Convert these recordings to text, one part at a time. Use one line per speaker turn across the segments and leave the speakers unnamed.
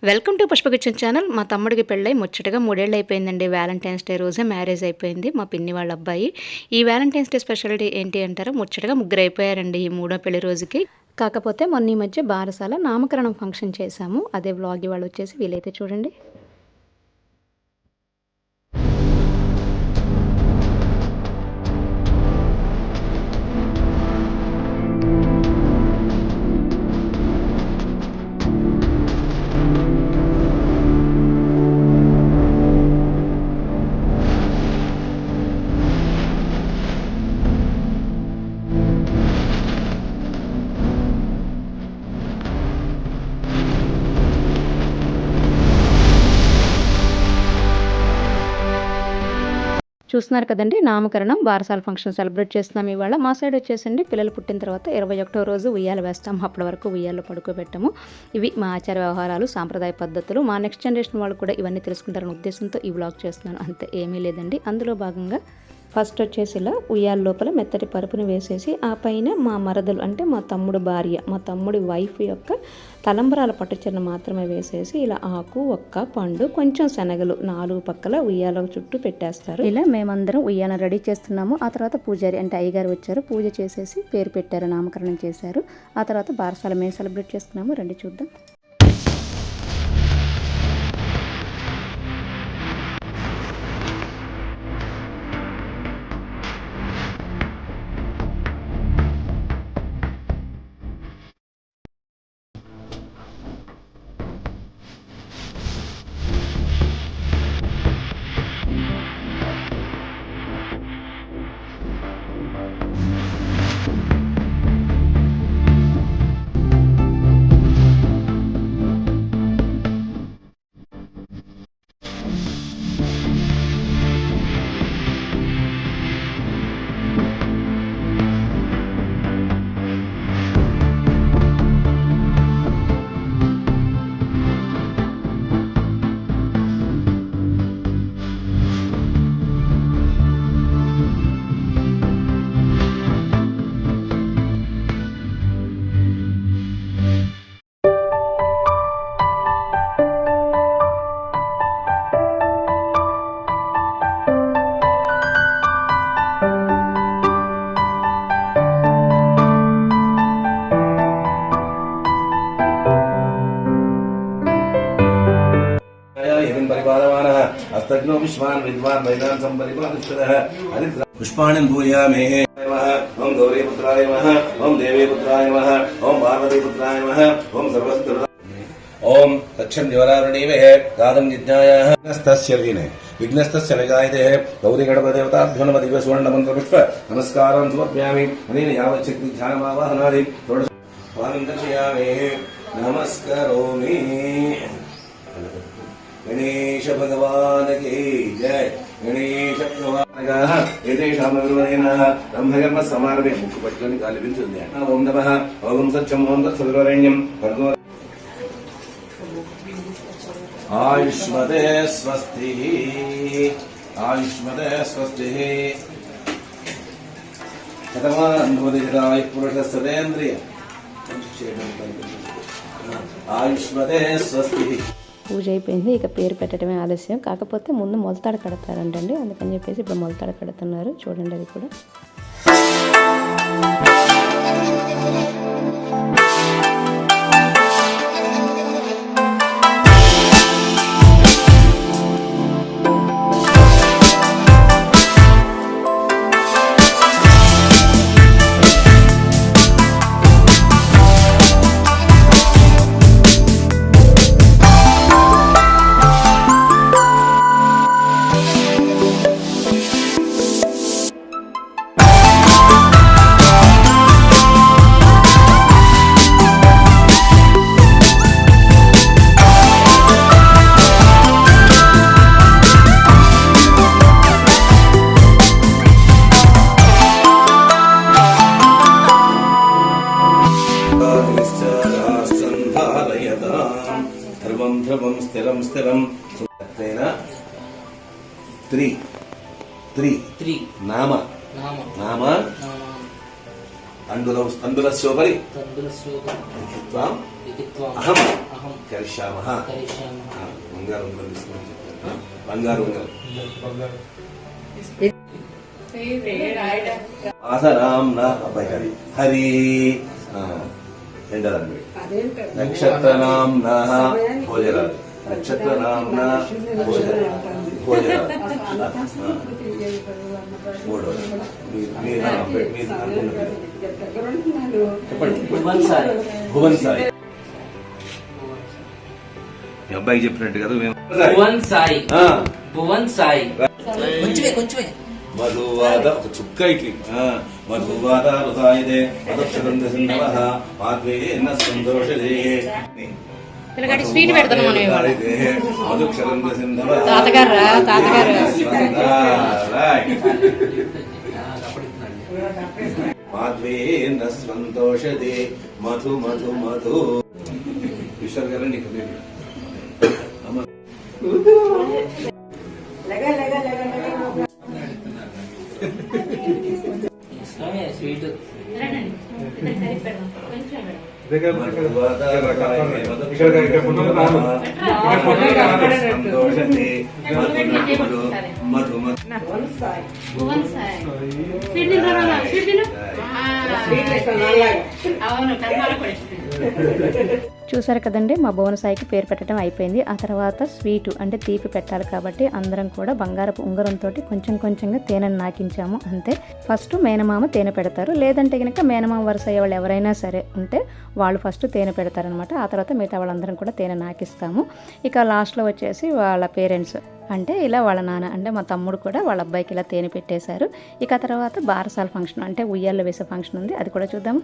Welcome to Pushpa kitchen channel. మా తమ్ముడికి పెళ్ళై ముచ్చటగా 3 ఏళ్ళు అయిపోయిందండి. వ్యాలంటైన్స్ డే రోజే మ్యారేజ్ అయిపోయింది మా పిన్ని వాళ్ళ అబ్బాయి. ఈ వ్యాలంటైన్స్ డే స్పెషాలిటీ ఏంటి అంటారా, ముచ్చటగా 3 అయిపోయారండి ఈ 3వ పెళ్లి రోజుకి. కాకపోతే మొన్న ఈ మధ్య బారసాల నామకరణం ఫంక్షన్ చేశాము. అదే వ్లాగ్ ఇవాళ వచ్చేసి వీలైతే చూడండి. చూస్తున్నారు కదండి, నామకరణం బారసాల ఫంక్షన్ సెలబ్రేట్ చేస్తున్నాం ఇవాళ. మా సైడ్ వచ్చేసండి పిల్లలు పుట్టిన తర్వాత 21వ రోజు ఉయ్యాల వేస్తాము. అప్పటి వరకు ఉయ్యాల్లో పడుకోబెట్టము. ఇవి మా ఆచార వ్యవహారాలు, సాంప్రదాయ పద్ధతులు. మా నెక్స్ట్ జనరేషన్ వాళ్ళు కూడా ఇవన్నీ తెలుసుకుంటారనే ఉద్దేశంతో ఈ వ్లాగ్ చేస్తున్నాను, అంతే, ఏమీ లేదండి. అందులో భాగంగా ఫస్ట్ వచ్చేసి ఇలా ఉయ్యాల లోపల మెత్తటి పరుపుని వేసేసి ఆ పైన మా మరదలు అంటే మా తమ్ముడు భార్య, మా తమ్ముడి వైఫ్ యొక్క తలంబరాల పట్టుచీరను మాత్రమే వేసేసి ఇలా ఆకు, ఒక్క, పండు, కొంచెం శనగలు 4 పక్కల ఉయ్యాల చుట్టూ పెట్టేస్తారు. ఇలా మేమందరం ఉయ్యాల రెడీ చేస్తున్నాము. ఆ తర్వాత పూజారి అంటే అయ్యగారు వచ్చారు, పూజ చేసేసి పేరు పెట్టారు, నామకరణం చేశారు. ఆ తర్వాత బారసాల మేము సెలబ్రేట్ చేసుకున్నాము. రండి చూద్దాం.
अस्तग्नो विश्वान् विद्वान् वैदान् संपरिपादिष्टः पुष्पाणि भूयामे ओम गौरीपुत्राय नमः ओम देवीपुत्राय नमः ओम पार्वतीपुत्राय नमः ओम सर्वस्त्र ओम तक्षं ज्वरारणीवे गादं जिज्ञायाः विघ्नस्तस्य विघ्नस्तस्य विगायते गौरी गणपदेवताभ्यो नमः दिव्य सुवर्ण मंत्रपुष्प नमस्कारं समर्पयामि अनेन यावत् शक्ति ध्यानमावाहनादि स्वामिं दर्शयामि नमस्करोमि। गणेश भगवान की जय। गणेश ब्रह्मकर्म समारभे मुख पट्टुకొని కాలి పిలుచుంది. ఓం నమః ఓం సత్యం ఓం తత్సవితుర్వరేణ్యం భర్గో ఆయుష్మదే స్వస్తి ఆయుష్మదే స్వస్తి శతమానందోదితాయ పురుష సదేంద్రియ ఆయుష్మదే స్వస్తి.
పూజ అయిపోయింది, ఇక పేరు పెట్టడమే ఆలస్యం. కాకపోతే ముందు మొలతాడు కడతారంటండి, అందుకని చెప్పేసి ఇప్పుడు మొలతాడు కడుతున్నారు. చూడండి అది కూడా.
ధ్రువం స్థిరం స్థిరం త్రీ నామ నామ అందులస్యోపరి అహం కరిష్యామః. బంగారు ఉంగరం తీసుకోమని చెప్పాను. బంగారు ఉంగరం. ఆసనాంన అబ్బాయి హరి హరి ఎండరండి. నక్షత్రనాంన భోజరాలు. నక్షత్రనాంన భోజరాలు. మూడోది మీరు అనుకున్న పేరు చెప్పండి. భువన్ సాయి. మీ అబ్బాయికి చెప్పినట్టు కదా మేము
భువన్ సాయి. భువన్ సాయి. కొంచెమే
మధువాద ఒక చుక్క ఇట్లి మధువాద హృదయదే మధుక్షరంద సింధవః మాధ్వేన సంతోషదే
పిల్లగాడి స్వీట్ పెడతాను మనం
మధుక్షరంద సింధవః
తాతగారు
మాధ్వేన సంతోషదే మధు మధు మధు. ఈశ్వర్ గారు నీకు
స్వీట్
చూసారు కదండి, మా భువన సాయికి పేరు పెట్టడం అయిపోయింది. ఆ తర్వాత స్వీటు అంటే తీపి పెట్టాలి కాబట్టి అందరం కూడా బంగారపు ఉంగరంతో కొంచెం కొంచెంగా తేనెను నాకించాము అంతే. ఫస్ట్ మేనమామ తేనె పెడతారు, లేదంటే కనుక మేనమామ వరుస అయ్యే వాళ్ళు ఎవరైనా సరే ఉంటే వాళ్ళు ఫస్ట్ తేనె పెడతారనమాట. ఆ తర్వాత మిగతా వాళ్ళందరం కూడా తేనె నాకిస్తాము. ఇక లాస్ట్లో వచ్చేసి వాళ్ళ పేరెంట్స్ అంటే ఇలా వాళ్ళ నాన్న అంటే మా తమ్ముడు కూడా వాళ్ళ అబ్బాయికి ఇలా తేనె పెట్టేశారు. ఇక తర్వాత బారసాల ఫంక్షన్ అంటే ఉయ్యాల్లో వేసే ఫంక్షన్ ఉంది, అది కూడా చూద్దాము.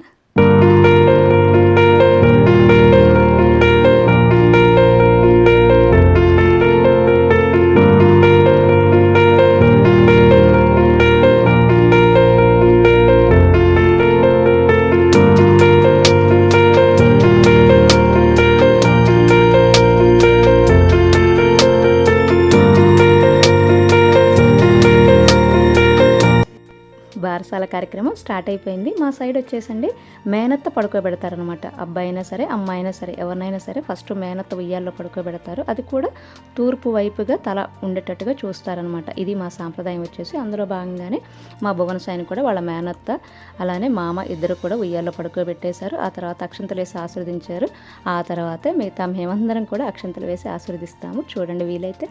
బారసాల కార్యక్రమం స్టార్ట్ అయిపోయింది. మా సైడ్ వచ్చేసండి మేనత్త పడుకోబెడతారనమాట. అబ్బాయి అయినా సరే అమ్మాయి అయినా సరే ఎవరినైనా సరే ఫస్ట్ మేనత్త ఉయ్యాల్లో పడుకోబెడతారు. అది కూడా తూర్పు వైపుగా తల ఉండేటట్టుగా చూస్తారనమాట. ఇది మా సాంప్రదాయం వచ్చేసి. అందులో భాగంగానే మా భువన సాయిని కూడా వాళ్ళ మేనత్త అలానే మామ ఇద్దరు కూడా ఉయ్యాల్లో పడుకోబెట్టేశారు. ఆ తర్వాత అక్షంతలు వేసి ఆశీర్వదించారు. ఆ తర్వాతే మిగతా మేమందరం కూడా అక్షంతలు వేసి ఆశీర్వదిస్తాము. చూడండి వీలైతే.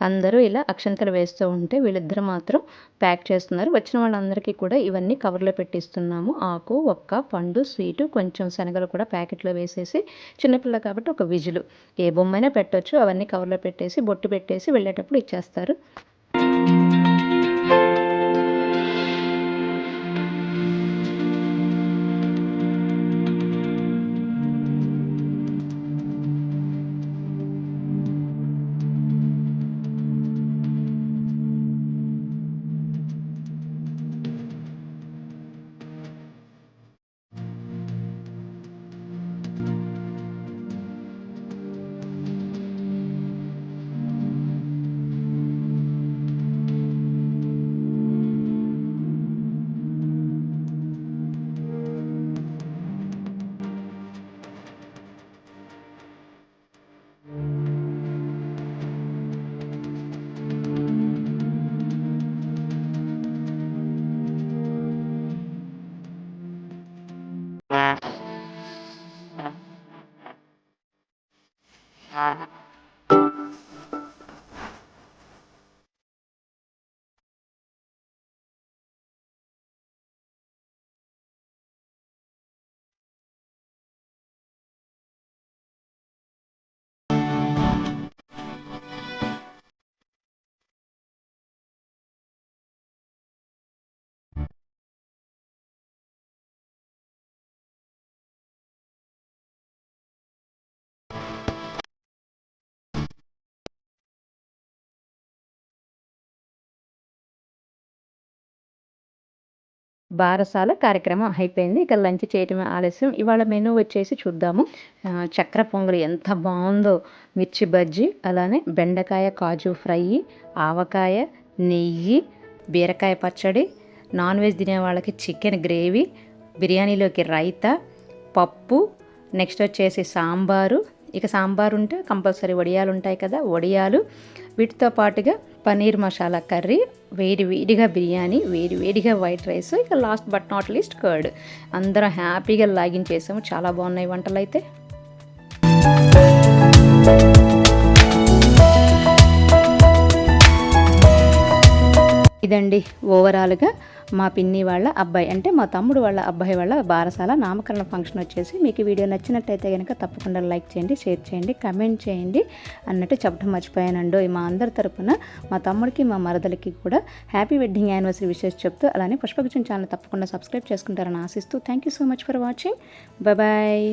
అందరూ ఇలా అక్షంతలు వేస్తూ ఉంటే వీళ్ళిద్దరు మాత్రం ప్యాక్ చేస్తున్నారు. వచ్చిన వాళ్ళందరికీ కూడా ఇవన్నీ కవర్లో పెట్టిస్తున్నాము. ఆకు, ఒక్క, పండు, స్వీటు, కొంచెం శనగలు కూడా ప్యాకెట్లో వేసేసి, చిన్నపిల్ల కాబట్టి ఒక విజులు ఏ బొమ్మైనా పెట్టొచ్చు. అవన్నీ కవర్లో పెట్టేసి బొట్టు పెట్టేసి వెళ్ళేటప్పుడు ఇచ్చేస్తారు. బారసాల కార్యక్రమం అయిపోయింది. ఇక లంచ్ చేయటమే ఆలస్యం. ఇవాళ మెనూ వచ్చేసి చూద్దాము. చక్కెర పొంగలి ఎంత బాగుందో, మిర్చి బజ్జీ, అలానే బెండకాయ కాజు ఫ్రై, ఆవకాయ, నెయ్యి, బీరకాయ పచ్చడి, నాన్ వెజ్ తినే వాళ్ళకి చికెన్ గ్రేవీ, బిర్యానీలోకి రైతా, పప్పు, నెక్స్ట్ వచ్చేసి సాంబారు. ఇక సాంబారు ఉంటే కంపల్సరీ వడియాలు ఉంటాయి కదా, వడియాలు. వీటితో పాటుగా పన్నీర్ మసాలా కర్రీ, వేడిగా బిర్యానీ, వేడిగా వైట్ రైస్, ఇక last but not least curd. అందరం హ్యాపీగా లాగిన్ చేసాము. చాలా బాగున్నాయి వంటలు అయితే. ఇదండి ఓవరాల్గా మా పిన్ని వాళ్ళ అబ్బాయి, అంటే మా తమ్ముడు వాళ్ళ అబ్బాయి వాళ్ళ బారసాల నామకరణ ఫంక్షన్ వచ్చేసి. మీకు వీడియో నచ్చినట్టయితే కనుక తప్పకుండా లైక్ చేయండి, షేర్ చేయండి, కమెంట్ చేయండి అన్నట్టు చెప్పడం మర్చిపోయానండో. మా అందరి తరపున మా తమ్ముడికి, మా మరదలకి కూడా హ్యాపీ వెడ్డింగ్ యానివర్సరీ విషెస్ చెప్తూ, అలానే పుష్పగుచ్చం ఛానల్ తప్పకుండా సబ్స్క్రైబ్ చేసుకుంటారని ఆశిస్తూ, thank you so much for watching. Bye.